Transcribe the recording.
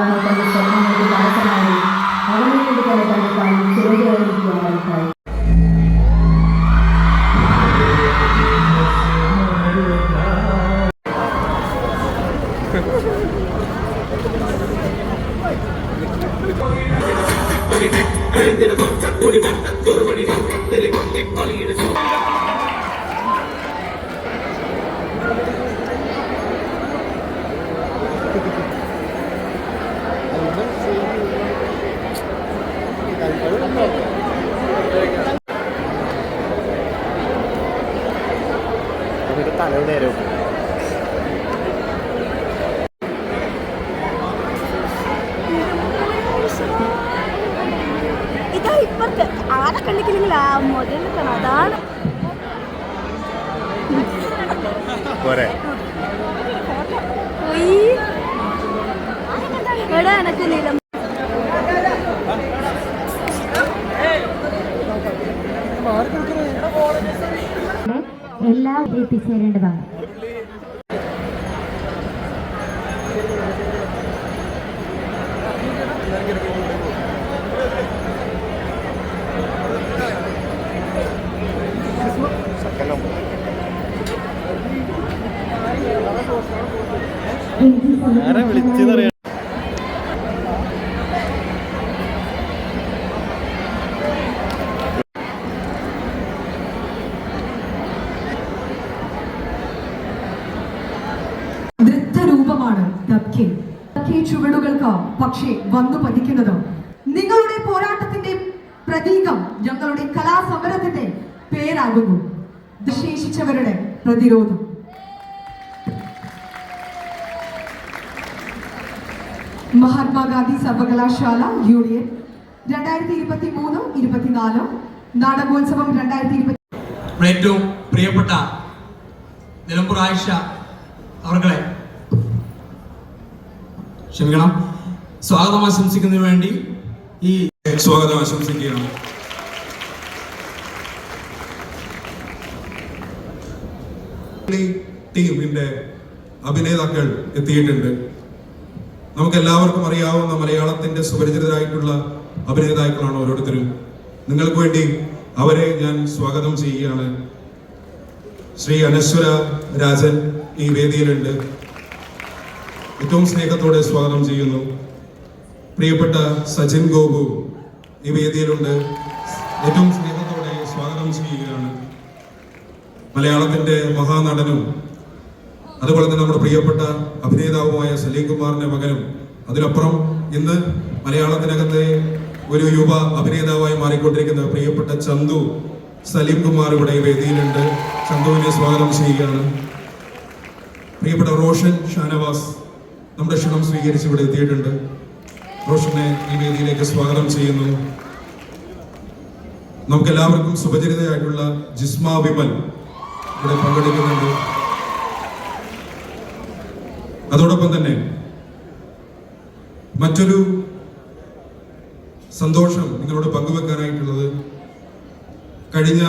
ഭർത്താവിനെ തന്റെ സ്വപ്നങ്ങൾക്ക് തടസ്സമായി അവനെ കൊണ്ട് തന്നെ തന്റെ കാലിൽ ചിറകുകളിരിക്കുവാനായി. ഇതാ ഇപ്പത്തെ ആരെ കണ്ടിട്ടില്ലെങ്കിൽ ആ മുതൽ അതാണ് എടാ എനക്ക് നീലം എല്ലാം എത്തിച്ചേരേണ്ടതാണ്. വിളിച്ചതറിയാം. നൃത്തരൂപമാണ് ദബ്കെ. ചുവടുകൾക്ക് പക്ഷേ വന്നു പതിക്കുന്നത് നിങ്ങളുടെ പോരാട്ടത്തിന്റെ പ്രതീകം, ഞങ്ങളുടെ കലാസമരത്തിന്റെ പേരാകുന്നു ശേഷിച്ചവരുടെ പ്രതിരോധം. മഹാത്മാഗാന്ധി സർവകലാശാല യൂണിയൻ 2023-24 നാടകോത്സവം 2020. ഏറ്റവും പ്രിയപ്പെട്ട നിലമ്പൂർ ആയിഷ അവർകളെ ക്ഷമിക്കണം, സ്വാഗതം ആശംസിക്കുന്നതിന് വേണ്ടി ഈ സ്വാഗതം ആശംസിക്കുകയാണ്. ടീമിന്റെ അഭിനേതാക്കൾ എത്തിയിട്ടുണ്ട്. നമുക്ക് എല്ലാവർക്കും അറിയാവുന്ന മലയാളത്തിന്റെ സുപരിചിതരായിട്ടുള്ള അഭിനേതാക്കളാണ് ഓരോരുത്തരും. നിങ്ങൾക്ക് വേണ്ടി അവരെ ഞാൻ സ്വാഗതം ചെയ്യുകയാണ്. ശ്രീ അനശ്വര രാജൻ ഈ വേദിയിലുണ്ട്. ഏറ്റവും സ്നേഹത്തോടെ സ്വാഗതം ചെയ്യുന്നു. പ്രിയപ്പെട്ട സജിൻ ഗോപു ഈ വേദിയിലുണ്ട്. ഏറ്റവും സ്നേഹത്തോടെ സ്വാഗതം ചെയ്യുകയാണ്. മലയാളത്തിന്റെ മഹാനടനും അതുപോലെ തന്നെ നമ്മുടെ പ്രിയപ്പെട്ട അഭിനേതാവുമായ സലീം കുമാറിന്റെ മകനും, അതിനപ്പുറം ഇന്ന് മലയാളത്തിനകത്തെ ഒരു യുവ അഭിനേതാവായി മാറിക്കൊണ്ടിരിക്കുന്ന പ്രിയപ്പെട്ട ചന്തു സലീം കുമാർ ഇവിടെ ഈ വേദിയിലുണ്ട്. ചന്തുവിനെ സ്വാഗതം ചെയ്യുകയാണ്. പ്രിയപ്പെട്ട റോഷൻ ഷാനവാസ് നമ്മുടെ ക്ഷണം സ്വീകരിച്ച് ഇവിടെ എത്തിയിട്ടുണ്ട്. റോഷനെ ഈ വേദിയിലേക്ക് സ്വാഗതം ചെയ്യുന്നു. നമുക്കെല്ലാവർക്കും സുപരിചിതയായിട്ടുള്ള ജിസ്മ വിമൽ ഇവിടെ പങ്കെടുക്കുന്നുണ്ട്. അതോടൊപ്പം തന്നെ മറ്റൊരു സന്തോഷം നിങ്ങളോട് പങ്കുവെക്കാനായിട്ടുള്ളത്, കഴിഞ്ഞ